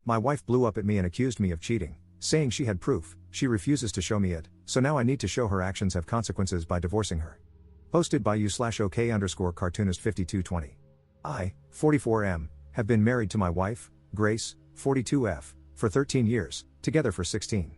My wife blew up at me and accused me of cheating, saying she had proof. She refuses to show me it, so now I need to show her actions have consequences by divorcing her. Posted by u/OK_cartoonist5220. I, 44M, have been married to my wife, Grace, 42F, for 13 years, together for 16.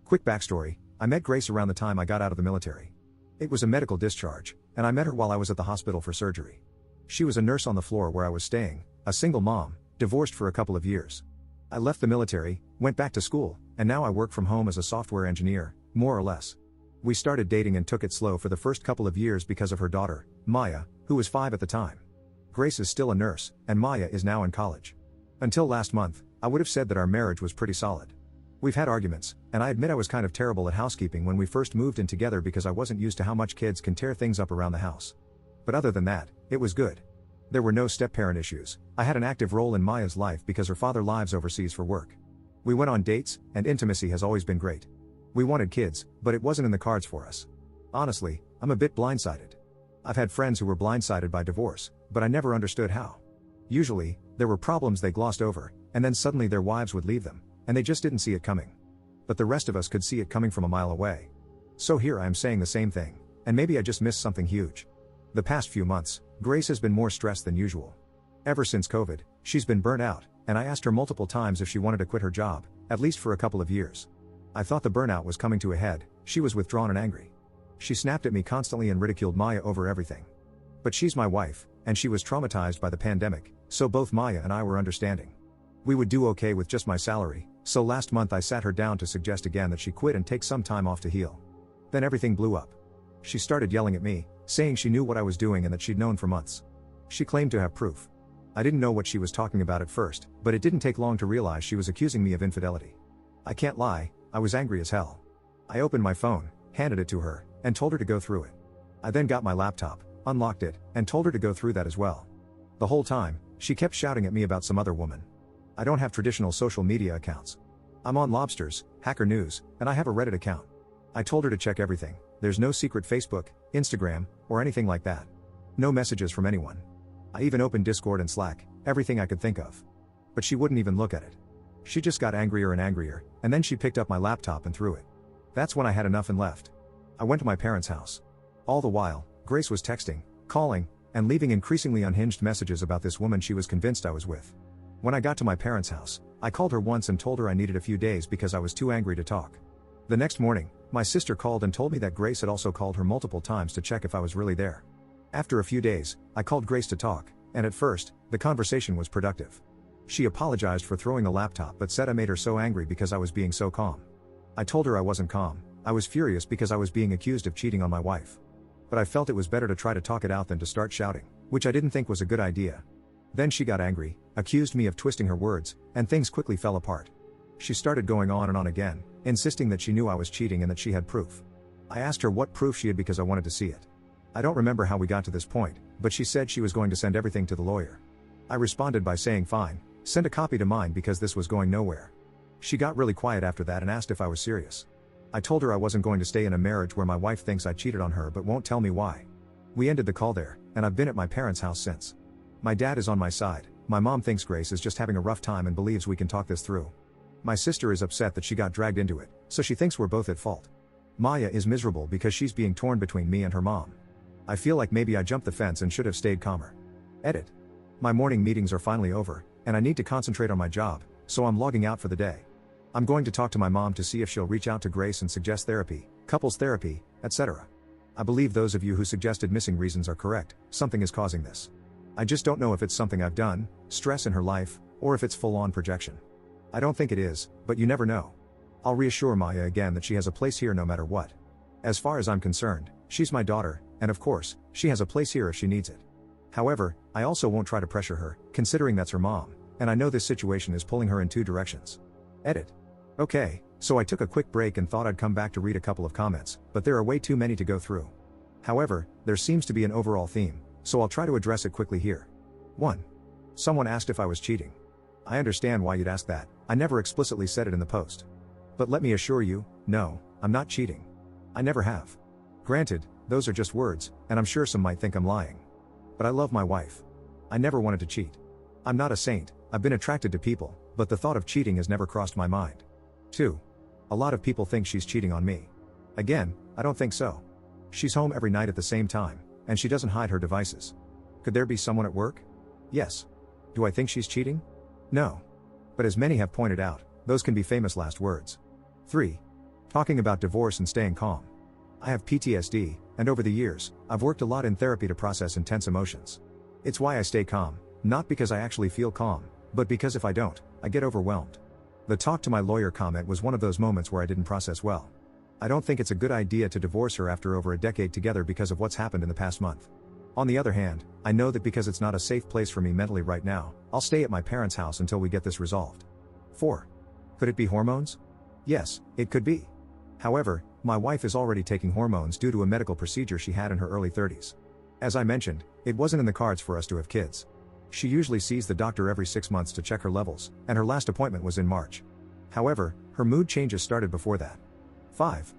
Quick backstory, I met Grace around the time I got out of the military. It was a medical discharge, and I met her while I was at the hospital for surgery. She was a nurse on the floor where I was staying, a single mom, divorced for a couple of years. I left the military, went back to school, and now I work from home as a software engineer, more or less. We started dating and took it slow for the first couple of years because of her daughter, Maya, who was 5 at the time. Grace is still a nurse, and Maya is now in college. Until last month, I would have said that our marriage was pretty solid. We've had arguments, and I admit I was kind of terrible at housekeeping when we first moved in together because I wasn't used to how much kids can tear things up around the house. But other than that, it was good. There were no step-parent issues. I had an active role in Maya's life because her father lives overseas for work. We went on dates, and intimacy has always been great. We wanted kids, but it wasn't in the cards for us. Honestly, I'm a bit blindsided. I've had friends who were blindsided by divorce, but I never understood how. Usually, there were problems they glossed over, and then suddenly their wives would leave them, and they just didn't see it coming. But the rest of us could see it coming from a mile away. So here I am saying the same thing, and maybe I just missed something huge. The past few months, Grace has been more stressed than usual. Ever since COVID, she's been burnt out, and I asked her multiple times if she wanted to quit her job, at least for a couple of years. I thought the burnout was coming to a head. She was withdrawn and angry. She snapped at me constantly and ridiculed Maya over everything. But she's my wife, and she was traumatized by the pandemic, so both Maya and I were understanding. We would do okay with just my salary, so last month I sat her down to suggest again that she quit and take some time off to heal. Then everything blew up. She started yelling at me, saying she knew what I was doing and that she'd known for months. She claimed to have proof. I didn't know what she was talking about at first, but it didn't take long to realize she was accusing me of infidelity. I can't lie, I was angry as hell. I opened my phone, handed it to her, and told her to go through it. I then got my laptop, unlocked it, and told her to go through that as well. The whole time, she kept shouting at me about some other woman. I don't have traditional social media accounts. I'm on Lobsters, Hacker News, and I have a Reddit account. I told her to check everything. There's no secret Facebook, Instagram, or anything like that. No messages from anyone. I even opened Discord and Slack, everything I could think of. But she wouldn't even look at it. She just got angrier and angrier, and then she picked up my laptop and threw it. That's when I had enough and left. I went to my parents' house. All the while, Grace was texting, calling, and leaving increasingly unhinged messages about this woman she was convinced I was with. When I got to my parents' house, I called her once and told her I needed a few days because I was too angry to talk. The next morning, my sister called and told me that Grace had also called her multiple times to check if I was really there. After a few days, I called Grace to talk, and at first, the conversation was productive. She apologized for throwing the laptop but said I made her so angry because I was being so calm. I told her I wasn't calm, I was furious because I was being accused of cheating on my wife. But I felt it was better to try to talk it out than to start shouting, which I didn't think was a good idea. Then she got angry, accused me of twisting her words, and things quickly fell apart. She started going on and on again, insisting that she knew I was cheating and that she had proof. I asked her what proof she had because I wanted to see it. I don't remember how we got to this point, but she said she was going to send everything to the lawyer. I responded by saying fine, send a copy to mine because this was going nowhere. She got really quiet after that and asked if I was serious. I told her I wasn't going to stay in a marriage where my wife thinks I cheated on her but won't tell me why. We ended the call there, and I've been at my parents' house since. My dad is on my side, my mom thinks Grace is just having a rough time and believes we can talk this through. My sister is upset that she got dragged into it, so she thinks we're both at fault. Maya is miserable because she's being torn between me and her mom. I feel like maybe I jumped the fence and should have stayed calmer. Edit. My morning meetings are finally over, and I need to concentrate on my job, so I'm logging out for the day. I'm going to talk to my mom to see if she'll reach out to Grace and suggest therapy, couples therapy, etc. I believe those of you who suggested missing reasons are correct, something is causing this. I just don't know if it's something I've done, stress in her life, or if it's full-on projection. I don't think it is, but you never know. I'll reassure Maya again that she has a place here no matter what. As far as I'm concerned, she's my daughter, and of course, she has a place here if she needs it. However, I also won't try to pressure her, considering that's her mom, and I know this situation is pulling her in two directions. Edit. Okay, so I took a quick break and thought I'd come back to read a couple of comments, but there are way too many to go through. However, there seems to be an overall theme, so I'll try to address it quickly here. 1. Someone asked if I was cheating. I understand why you'd ask that, I never explicitly said it in the post. But let me assure you, no, I'm not cheating. I never have. Granted, those are just words, and I'm sure some might think I'm lying. But I love my wife. I never wanted to cheat. I'm not a saint, I've been attracted to people, but the thought of cheating has never crossed my mind. 2. A lot of people think she's cheating on me. Again, I don't think so. She's home every night at the same time, and she doesn't hide her devices. Could there be someone at work? Yes. Do I think she's cheating? No. But as many have pointed out, those can be famous last words. 3. Talking about divorce and staying calm. I have PTSD, and over the years, I've worked a lot in therapy to process intense emotions. It's why I stay calm, not because I actually feel calm, but because if I don't, I get overwhelmed. The talk to my lawyer comment was one of those moments where I didn't process well. I don't think it's a good idea to divorce her after over a decade together because of what's happened in the past month. On the other hand, I know that because it's not a safe place for me mentally right now, I'll stay at my parents' house until we get this resolved. 4. Could it be hormones? Yes, it could be. However, my wife is already taking hormones due to a medical procedure she had in her early 30s. As I mentioned, it wasn't in the cards for us to have kids. She usually sees the doctor every 6 months to check her levels, and her last appointment was in March. However, her mood changes started before that. 5.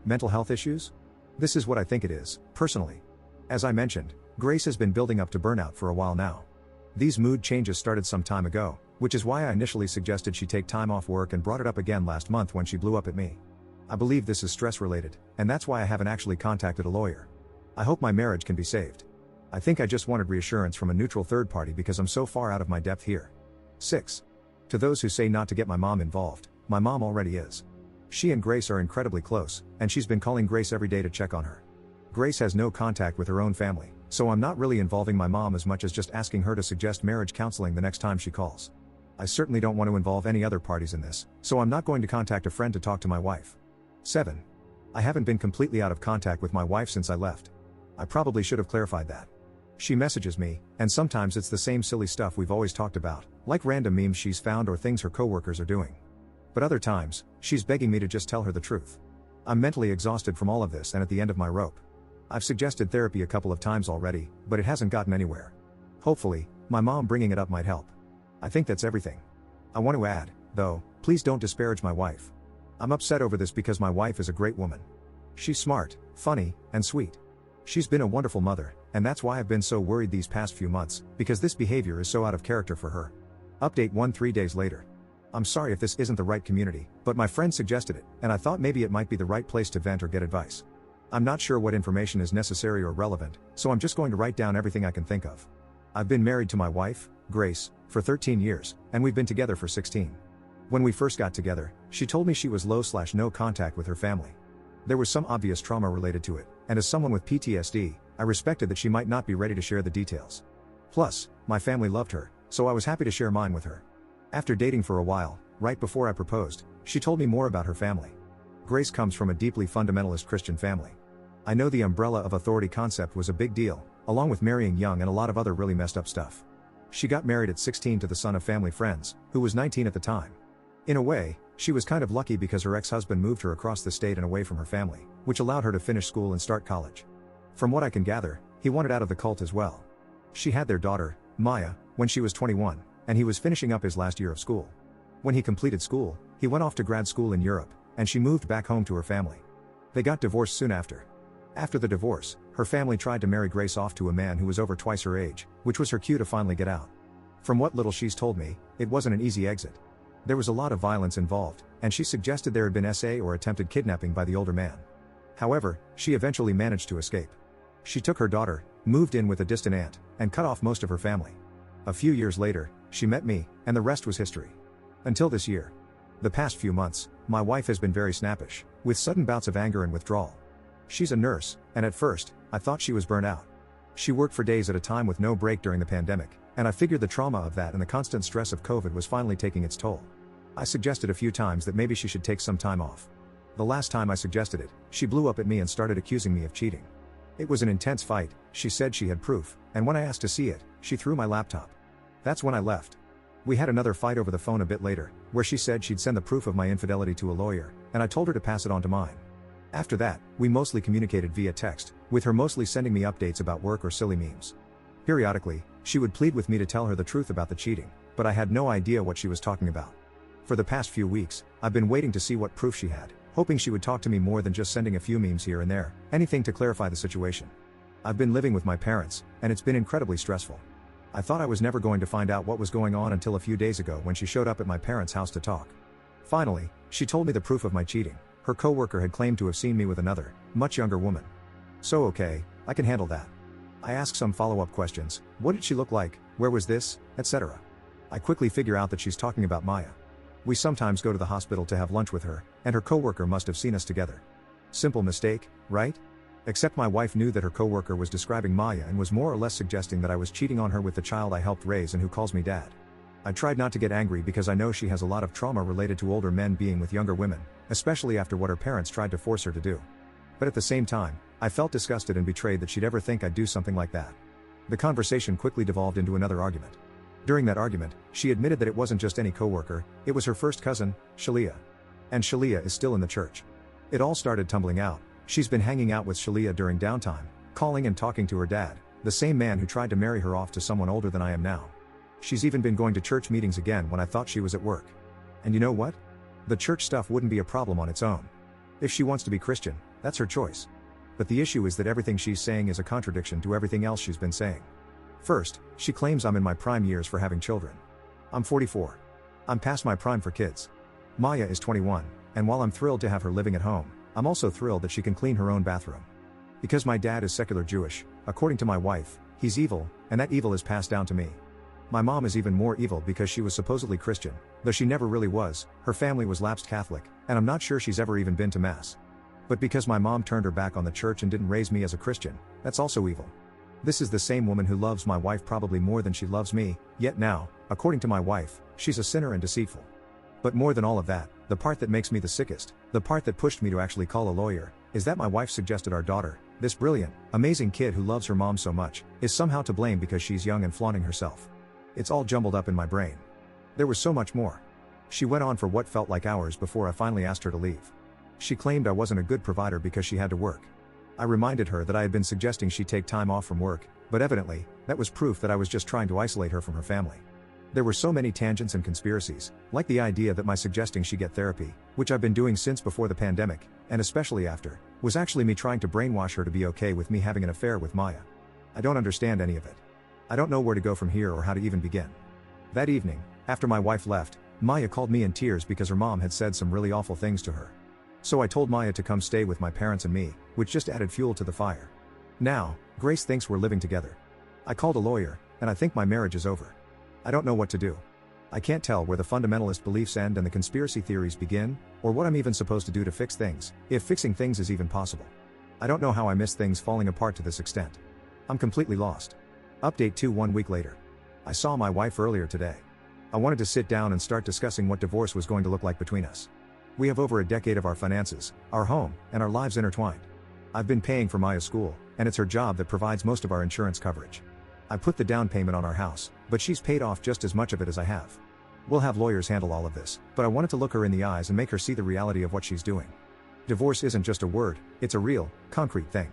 Mental health issues? This is what I think it is, personally. As I mentioned, Grace has been building up to burnout for a while now. These mood changes started some time ago, which is why I initially suggested she take time off work and brought it up again last month when she blew up at me. I believe this is stress related, and that's why I haven't actually contacted a lawyer. I hope my marriage can be saved. I think I just wanted reassurance from a neutral third party because I'm so far out of my depth here. 6. To those who say not to get my mom involved, my mom already is. She and Grace are incredibly close, and she's been calling Grace every day to check on her. Grace has no contact with her own family, so I'm not really involving my mom as much as just asking her to suggest marriage counseling the next time she calls. I certainly don't want to involve any other parties in this, so I'm not going to contact a friend to talk to my wife. 7. I haven't been completely out of contact with my wife since I left. I probably should have clarified that. She messages me, and sometimes it's the same silly stuff we've always talked about, like random memes she's found or things her coworkers are doing. But other times, she's begging me to just tell her the truth. I'm mentally exhausted from all of this and at the end of my rope. I've suggested therapy a couple of times already, but it hasn't gotten anywhere. Hopefully, my mom bringing it up might help. I think that's everything. I want to add, though, please don't disparage my wife. I'm upset over this because my wife is a great woman. She's smart, funny, and sweet. She's been a wonderful mother, and that's why I've been so worried these past few months, because this behavior is so out of character for her. Update 1 3 days later. I'm sorry if this isn't the right community, but my friend suggested it, and I thought maybe it might be the right place to vent or get advice. I'm not sure what information is necessary or relevant, so I'm just going to write down everything I can think of. I've been married to my wife, Grace, for 13 years, and we've been together for 16. When we first got together, she told me she was low/no contact with her family. There was some obvious trauma related to it, and as someone with PTSD, I respected that she might not be ready to share the details. Plus, my family loved her, so I was happy to share mine with her. After dating for a while, right before I proposed, she told me more about her family. Grace comes from a deeply fundamentalist Christian family. I know the umbrella of authority concept was a big deal, along with marrying young and a lot of other really messed up stuff. She got married at 16 to the son of family friends, who was 19 at the time. In a way, she was kind of lucky because her ex-husband moved her across the state and away from her family, which allowed her to finish school and start college. From what I can gather, he wanted out of the cult as well. She had their daughter, Maya, when she was 21, and he was finishing up his last year of school. When he completed school, he went off to grad school in Europe, and she moved back home to her family. They got divorced soon after. After the divorce, her family tried to marry Grace off to a man who was over twice her age, which was her cue to finally get out. From what little she's told me, it wasn't an easy exit. There was a lot of violence involved, and she suggested there had been SA or attempted kidnapping by the older man. However, she eventually managed to escape. She took her daughter, moved in with a distant aunt, and cut off most of her family. A few years later, she met me, and the rest was history. Until this year. The past few months, my wife has been very snappish, with sudden bouts of anger and withdrawal. She's a nurse, and at first, I thought she was burnt out. She worked for days at a time with no break during the pandemic, and I figured the trauma of that and the constant stress of COVID was finally taking its toll. I suggested a few times that maybe she should take some time off. The last time I suggested it, she blew up at me and started accusing me of cheating. It was an intense fight, she said she had proof, and when I asked to see it, she threw my laptop. That's when I left. We had another fight over the phone a bit later, where she said she'd send the proof of my infidelity to a lawyer, and I told her to pass it on to mine. After that, we mostly communicated via text, with her mostly sending me updates about work or silly memes. Periodically, she would plead with me to tell her the truth about the cheating, but I had no idea what she was talking about. For the past few weeks, I've been waiting to see what proof she had, hoping she would talk to me more than just sending a few memes here and there, anything to clarify the situation. I've been living with my parents, and it's been incredibly stressful. I thought I was never going to find out what was going on until a few days ago when she showed up at my parents' house to talk. Finally, she told me the proof of my cheating. Her coworker had claimed to have seen me with another, much younger woman. So okay, I can handle that. I ask some follow-up questions. What did she look like? Where was this? Etc. I quickly figure out that she's talking about Maya. We sometimes go to the hospital to have lunch with her, and her coworker must have seen us together. Simple mistake, right? Except my wife knew that her coworker was describing Maya and was more or less suggesting that I was cheating on her with the child I helped raise and who calls me dad. I tried not to get angry because I know she has a lot of trauma related to older men being with younger women, especially after what her parents tried to force her to do. But at the same time, I felt disgusted and betrayed that she'd ever think I'd do something like that. The conversation quickly devolved into another argument. During that argument, she admitted that it wasn't just any coworker, it was her first cousin, Shalia. And Shalia is still in the church. It all started tumbling out. She's been hanging out with Shalia during downtime, calling and talking to her dad, the same man who tried to marry her off to someone older than I am now. She's even been going to church meetings again when I thought she was at work. And you know what? The church stuff wouldn't be a problem on its own. If she wants to be Christian, that's her choice. But the issue is that everything she's saying is a contradiction to everything else she's been saying. First, she claims I'm in my prime years for having children. I'm 44. I'm past my prime for kids. Maya is 21, and while I'm thrilled to have her living at home, I'm also thrilled that she can clean her own bathroom. Because my dad is secular Jewish, according to my wife, he's evil, and that evil is passed down to me. My mom is even more evil because she was supposedly Christian, though she never really was. Her family was lapsed Catholic, and I'm not sure she's ever even been to Mass. But because my mom turned her back on the church and didn't raise me as a Christian, that's also evil. This is the same woman who loves my wife probably more than she loves me, yet now, according to my wife, she's a sinner and deceitful. But more than all of that, the part that makes me the sickest, the part that pushed me to actually call a lawyer, is that my wife suggested our daughter, this brilliant, amazing kid who loves her mom so much, is somehow to blame because she's young and flaunting herself. It's all jumbled up in my brain. There was so much more. She went on for what felt like hours before I finally asked her to leave. She claimed I wasn't a good provider because she had to work. I reminded her that I had been suggesting she take time off from work, but evidently, that was proof that I was just trying to isolate her from her family. There were so many tangents and conspiracies, like the idea that my suggesting she get therapy, which I've been doing since before the pandemic, and especially after, was actually me trying to brainwash her to be okay with me having an affair with Maya. I don't understand any of it. I don't know where to go from here or how to even begin. That evening, after my wife left, Maya called me in tears because her mom had said some really awful things to her. So I told Maya to come stay with my parents and me, which just added fuel to the fire. Now, Grace thinks we're living together. I called a lawyer, and I think my marriage is over. I don't know what to do. I can't tell where the fundamentalist beliefs end and the conspiracy theories begin, or what I'm even supposed to do to fix things, if fixing things is even possible. I don't know how I miss things falling apart to this extent. I'm completely lost. Update 2 1 week later. I saw my wife earlier today. I wanted to sit down and start discussing what divorce was going to look like between us. We have over a decade of our finances, our home, and our lives intertwined. I've been paying for Maya's school, and it's her job that provides most of our insurance coverage. I put the down payment on our house, but she's paid off just as much of it as I have. We'll have lawyers handle all of this, but I wanted to look her in the eyes and make her see the reality of what she's doing. Divorce isn't just a word, it's a real, concrete thing.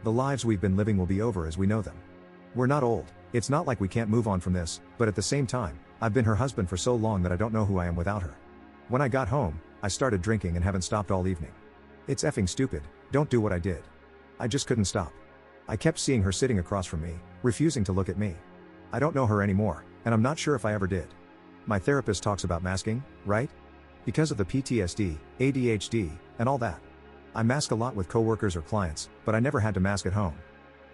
The lives we've been living will be over as we know them. We're not old, it's not like we can't move on from this, but at the same time, I've been her husband for so long that I don't know who I am without her. When I got home, I started drinking and haven't stopped all evening. It's effing stupid, don't do what I did. I just couldn't stop. I kept seeing her sitting across from me, refusing to look at me. I don't know her anymore, and I'm not sure if I ever did. My therapist talks about masking, right? Because of the PTSD, ADHD, and all that. I mask a lot with coworkers or clients, but I never had to mask at home.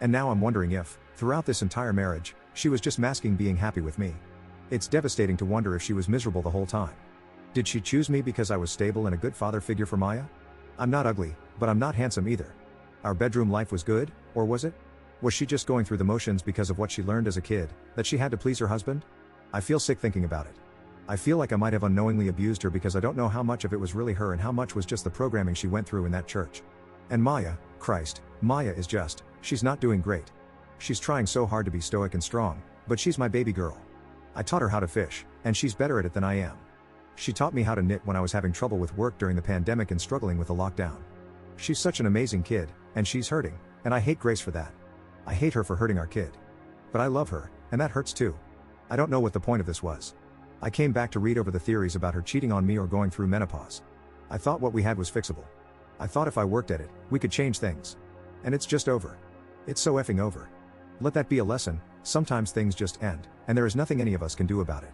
And now I'm wondering if, throughout this entire marriage, she was just masking being happy with me. It's devastating to wonder if she was miserable the whole time. Did she choose me because I was stable and a good father figure for Maya? I'm not ugly, but I'm not handsome either. Our bedroom life was good, or was it? Was she just going through the motions because of what she learned as a kid, that she had to please her husband? I feel sick thinking about it. I feel like I might have unknowingly abused her because I don't know how much of it was really her and how much was just the programming she went through in that church. And Maya, Christ, Maya is just, she's not doing great. She's trying so hard to be stoic and strong, but she's my baby girl. I taught her how to fish, and she's better at it than I am. She taught me how to knit when I was having trouble with work during the pandemic and struggling with the lockdown. She's such an amazing kid, and she's hurting, and I hate Grace for that. I hate her for hurting our kid. But I love her, and that hurts too. I don't know what the point of this was. I came back to read over the theories about her cheating on me or going through menopause. I thought what we had was fixable. I thought if I worked at it, we could change things. And it's just over. It's so effing over. Let that be a lesson, Sometimes things just end, and there is nothing any of us can do about it.